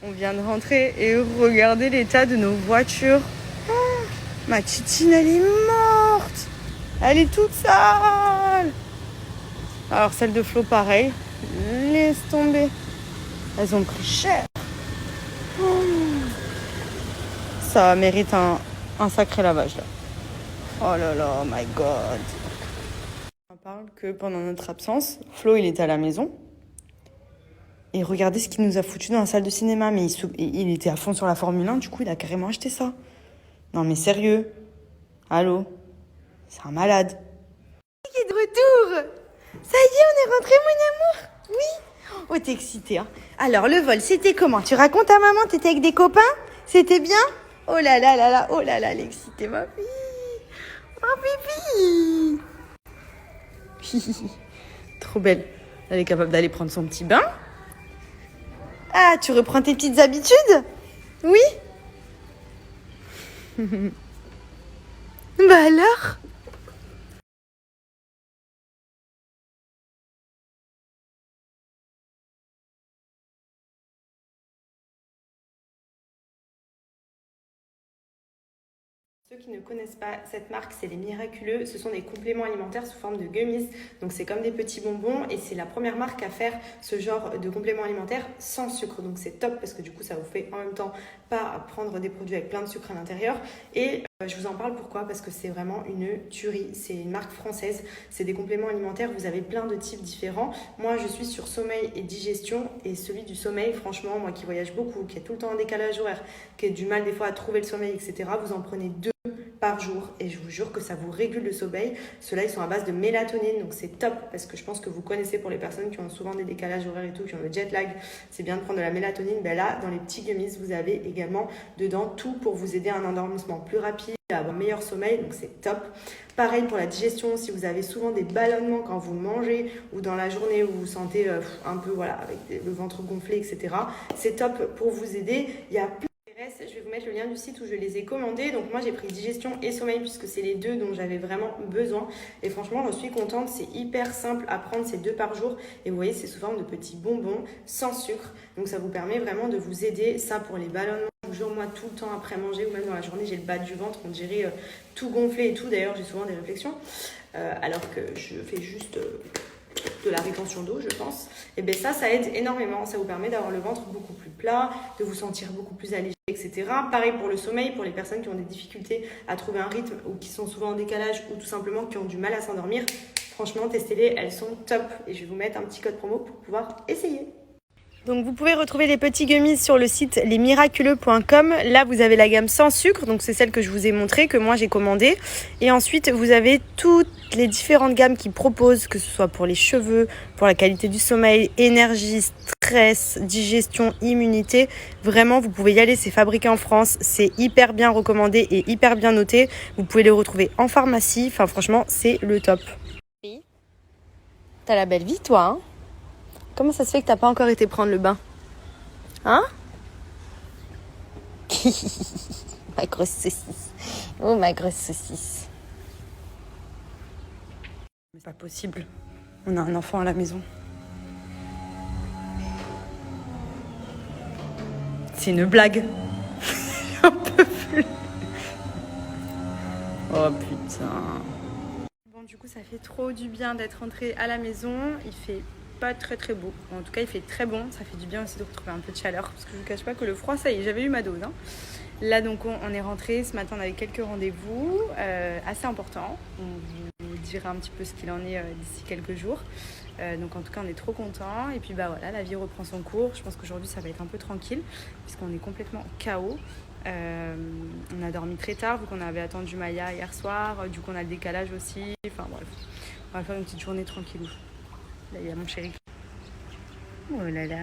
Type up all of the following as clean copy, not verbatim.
On vient de rentrer et regardez l'état de nos voitures. Oh, ma titine, elle est morte. Elle est toute sale. Alors celle de Flo, pareil. Laisse tomber. Elles ont pris cher. Oh. Ça mérite un sacré lavage là. Oh là là, oh my god. On parle que pendant notre absence, Flo, il était à la maison. Et regardez ce qu'il nous a foutu dans la salle de cinéma. Mais il était à fond sur la Formule 1, du coup, il a carrément acheté ça. Non, mais sérieux. Allô? C'est un malade. Il est de retour. Ça y est, on est rentré, mon amour. Oui. Oh, t'es excitée, hein. Alors, le vol, c'était comment? Tu racontes à maman, t'étais avec des copains? C'était bien? Oh là là là là, oh là là, l'excité, ma fille. Oh, pipi. Trop belle. Elle est capable d'aller prendre son petit bain. Ah, tu reprends tes petites habitudes? Oui. Bah alors? Ceux qui ne connaissent pas cette marque, c'est les Miraculeux. Ce sont des compléments alimentaires sous forme de gummies. Donc c'est comme des petits bonbons et c'est la première marque à faire ce genre de compléments alimentaires sans sucre. Donc c'est top parce que du coup ça vous fait en même temps pas prendre des produits avec plein de sucre à l'intérieur. Et je vous en parle pourquoi? Parce que c'est vraiment une tuerie. C'est une marque française. C'est des compléments alimentaires. Vous avez plein de types différents. Moi je suis sur sommeil et digestion. Et celui du sommeil, franchement, moi qui voyage beaucoup, qui est tout le temps en décalage horaire, qui a du mal des fois à trouver le sommeil, etc. Vous en prenez 2 par jour et je vous jure que ça vous régule le sommeil. Ceux-là, ils sont à base de mélatonine, donc c'est top parce que je pense que vous connaissez pour les personnes qui ont souvent des décalages horaires et tout, qui ont le jet lag, c'est bien de prendre de la mélatonine. Ben là, dans les petits gummies, vous avez également dedans tout pour vous aider à un endormissement plus rapide, à avoir un meilleur sommeil, donc c'est top. Pareil pour la digestion, si vous avez souvent des ballonnements quand vous mangez ou dans la journée où vous vous sentez un peu voilà, avec le ventre gonflé, etc. C'est top pour vous aider. Il y a plein. Je vais vous mettre le lien du site où je les ai commandés. Donc moi j'ai pris digestion et sommeil puisque c'est les deux dont j'avais vraiment besoin. Et franchement j'en suis contente. C'est hyper simple à prendre, c'est 2 par jour. Et vous voyez c'est sous forme de petits bonbons sans sucre. Donc ça vous permet vraiment de vous aider. Ça pour les ballonnements. Je vous jure moi tout le temps après manger ou même dans la journée j'ai le bas du ventre. On dirait tout gonflé et tout. D'ailleurs j'ai souvent des réflexions. Alors que je fais juste... de la rétention d'eau, je pense. Et bien ça aide énormément. Ça vous permet d'avoir le ventre beaucoup plus plat, de vous sentir beaucoup plus allégé, etc. Pareil pour le sommeil, pour les personnes qui ont des difficultés à trouver un rythme ou qui sont souvent en décalage ou tout simplement qui ont du mal à s'endormir. Franchement, testez-les, elles sont top. Et je vais vous mettre un petit code promo pour pouvoir essayer. Donc vous pouvez retrouver les petits gummies sur le site lesmiraculeux.com. Là vous avez la gamme sans sucre, donc c'est celle que je vous ai montrée, que moi j'ai commandée. Et ensuite vous avez toutes les différentes gammes qu'ils proposent, que ce soit pour les cheveux, pour la qualité du sommeil, énergie, stress, digestion, immunité. Vraiment vous pouvez y aller, c'est fabriqué en France, c'est hyper bien recommandé et hyper bien noté. Vous pouvez les retrouver en pharmacie, enfin franchement c'est le top. T'as la belle vie toi hein? Comment ça se fait que t'as pas encore été prendre le bain? Hein? Ma grosse saucisse. Oh, ma grosse saucisse. C'est pas possible. On a un enfant à la maison. C'est une blague. J'en peux plus. Oh putain. Bon, du coup, ça fait trop du bien d'être rentrée à la maison. Il fait pas très très beau. En tout cas, il fait très bon. Ça fait du bien aussi de retrouver un peu de chaleur. Parce que je vous cache pas que le froid, ça y est, j'avais eu ma dose. Hein. Là, donc, on est rentré. Ce matin, on avait quelques rendez-vous assez importants. On vous dira un petit peu ce qu'il en est d'ici quelques jours. Donc, en tout cas, on est trop contents. Et puis, bah voilà, la vie reprend son cours. Je pense qu'aujourd'hui, ça va être un peu tranquille. Puisqu'on est complètement KO. On a dormi très tard vu qu'on avait attendu Maya hier soir. Du coup, on a le décalage aussi. Enfin, bref. On va faire une petite journée tranquille. Là, il y a mon chéri. Oh là là.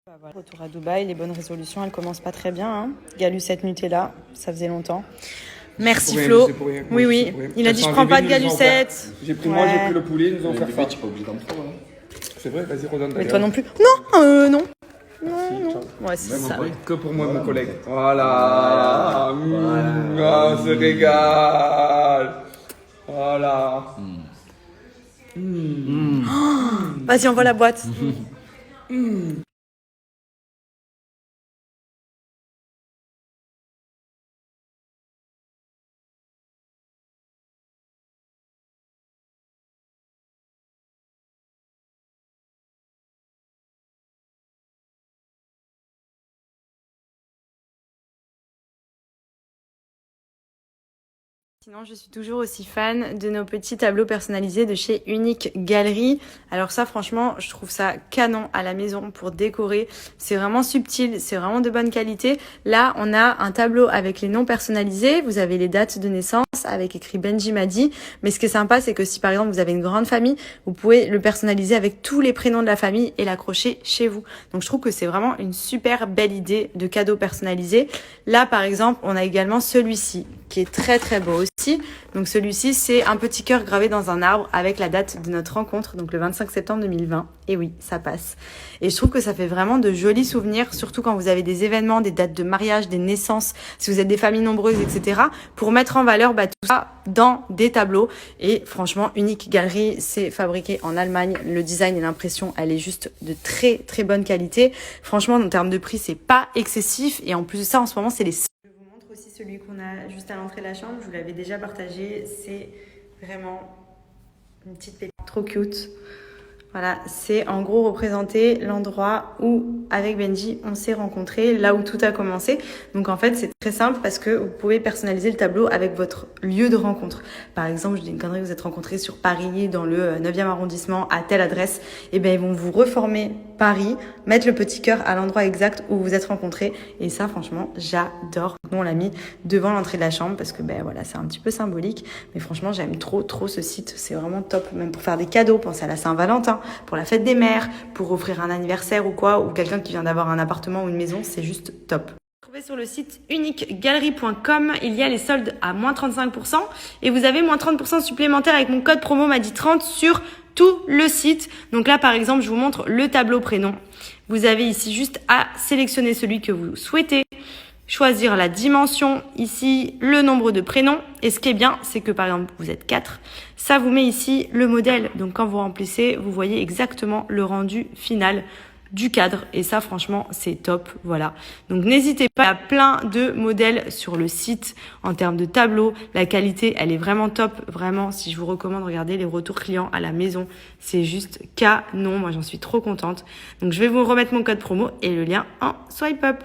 Bah voilà. Retour à Dubaï, les bonnes résolutions, elles commencent pas très bien. Hein. Galucette Nutella, ça faisait longtemps. Merci Flo. Oui, oui. Il a dit je prends pas de galucette. J'ai pris moi, j'ai pris le poulet, ils nous ont offert ça. Tu pas obligé d'en prendre. C'est vrai, vas-y, redonne. Mais toi non plus. Non, non. Non, non. Ouais, c'est ça. Que pour moi, mon collègue. Voilà. On se régale. Voilà. Vas-y, envoie la boîte. Sinon, je suis toujours aussi fan de nos petits tableaux personnalisés de chez Unique Gallery. Alors ça, franchement, je trouve ça canon à la maison pour décorer. C'est vraiment subtil, c'est vraiment de bonne qualité. Là, on a un tableau avec les noms personnalisés. Vous avez les dates de naissance avec écrit Benji Madi. Mais ce qui est sympa, c'est que si par exemple vous avez une grande famille, vous pouvez le personnaliser avec tous les prénoms de la famille et l'accrocher chez vous. Donc je trouve que c'est vraiment une super belle idée de cadeau personnalisé. Là, par exemple, on a également celui-ci qui est très très beau aussi. Donc celui-ci, c'est un petit cœur gravé dans un arbre avec la date de notre rencontre, donc le 25 septembre 2020. Et oui, ça passe. Et je trouve que ça fait vraiment de jolis souvenirs, surtout quand vous avez des événements, des dates de mariage, des naissances, si vous êtes des familles nombreuses, etc. pour mettre en valeur tout ça dans des tableaux. Et franchement, Unique Gallery, c'est fabriqué en Allemagne. Le design et l'impression, elle est juste de très très bonne qualité. Franchement, en termes de prix, c'est pas excessif. Et en plus de ça, en ce moment, c'est les... Aussi celui qu'on a juste à l'entrée de la chambre, je vous l'avais déjà partagé, c'est vraiment une petite pépite trop cute. Voilà, c'est en gros représenter l'endroit où, avec Benji, on s'est rencontrés, là où tout a commencé. Donc en fait, c'est très simple parce que vous pouvez personnaliser le tableau avec votre lieu de rencontre. Par exemple, je dis une connerie, vous êtes rencontrés sur Paris, dans le 9e arrondissement, à telle adresse. Et bien, ils vont vous reformer Paris, mettre le petit cœur à l'endroit exact où vous êtes rencontrés. Et ça, franchement, j'adore. Nous, on l'a mis devant l'entrée de la chambre parce que, ben voilà, c'est un petit peu symbolique. Mais franchement, j'aime trop ce site. C'est vraiment top. Même pour faire des cadeaux, pensez à la Saint-Valentin, pour la fête des mères, pour offrir un anniversaire ou quoi, ou quelqu'un qui vient d'avoir un appartement ou une maison, c'est juste top. Trouvez sur le site uniquegallery.com, il y a les soldes à moins 35% et vous avez moins 30% supplémentaire avec mon code promo MADI30 sur tout le site. Donc là, par exemple, je vous montre le tableau prénom. Vous avez ici juste à sélectionner celui que vous souhaitez, choisir la dimension, ici le nombre de prénoms. Et ce qui est bien, c'est que par exemple, vous êtes 4. Ça vous met ici le modèle. Donc quand vous remplissez, vous voyez exactement le rendu final du cadre. Et ça, franchement, c'est top. Voilà. Donc n'hésitez pas, il y a plein de modèles sur le site en termes de tableaux. La qualité, elle est vraiment top. Vraiment, si je vous recommande, regardez les retours clients à la maison. C'est juste canon. Moi, j'en suis trop contente. Donc je vais vous remettre mon code promo et le lien en swipe up.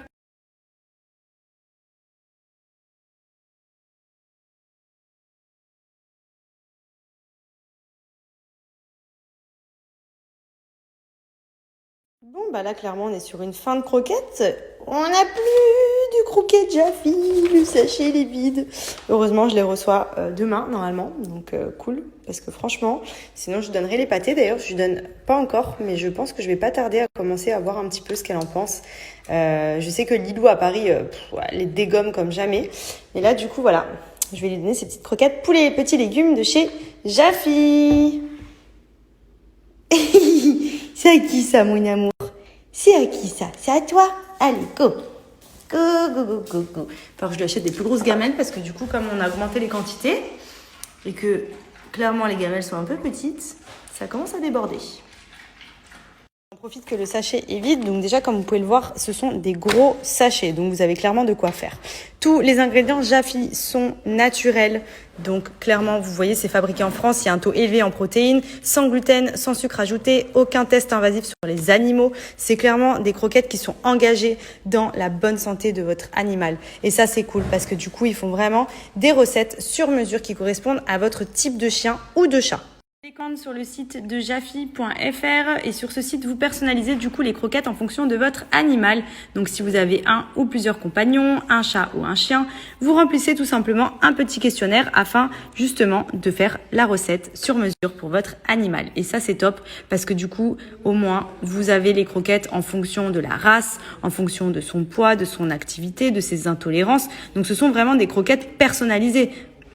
Bon, bah là, clairement, on est sur une fin de croquette. On n'a plus du croquet Jaffi, le sachet, il est vide. Heureusement, je les reçois demain, normalement. Donc, cool. Parce que franchement, sinon, je donnerai les pâtés. D'ailleurs, je lui donne pas encore, mais je pense que je vais pas tarder à commencer à voir un petit peu ce qu'elle en pense. Je sais que Lilou à Paris, elle les dégomme comme jamais. Et là, du coup, voilà. Je vais lui donner ces petites croquettes poulet et petits légumes de chez Jaffi. C'est à qui ça, mon amour? C'est à qui ça? C'est à toi? Allez, go! Go, go, go, go, go. Alors, je lui achète des plus grosses gamelles parce que du coup, comme on a augmenté les quantités et que clairement les gamelles sont un peu petites, ça commence à déborder. On profite que le sachet est vide. Donc déjà, comme vous pouvez le voir, ce sont des gros sachets. Donc vous avez clairement de quoi faire. Tous les ingrédients Jaffi sont naturels. Donc clairement, vous voyez, c'est fabriqué en France. Il y a un taux élevé en protéines, sans gluten, sans sucre ajouté, aucun test invasif sur les animaux. C'est clairement des croquettes qui sont engagées dans la bonne santé de votre animal. Et ça, c'est cool parce que du coup, ils font vraiment des recettes sur mesure qui correspondent à votre type de chien ou de chat. Télécommande sur le site de jaffi.fr et sur ce site vous personnalisez du coup les croquettes en fonction de votre animal. Donc si vous avez un ou plusieurs compagnons, un chat ou un chien, vous remplissez tout simplement un petit questionnaire afin justement de faire la recette sur mesure pour votre animal. Et ça c'est top parce que du coup au moins vous avez les croquettes en fonction de la race, en fonction de son poids, de son activité, de ses intolérances. Donc ce sont vraiment des croquettes personnalisées.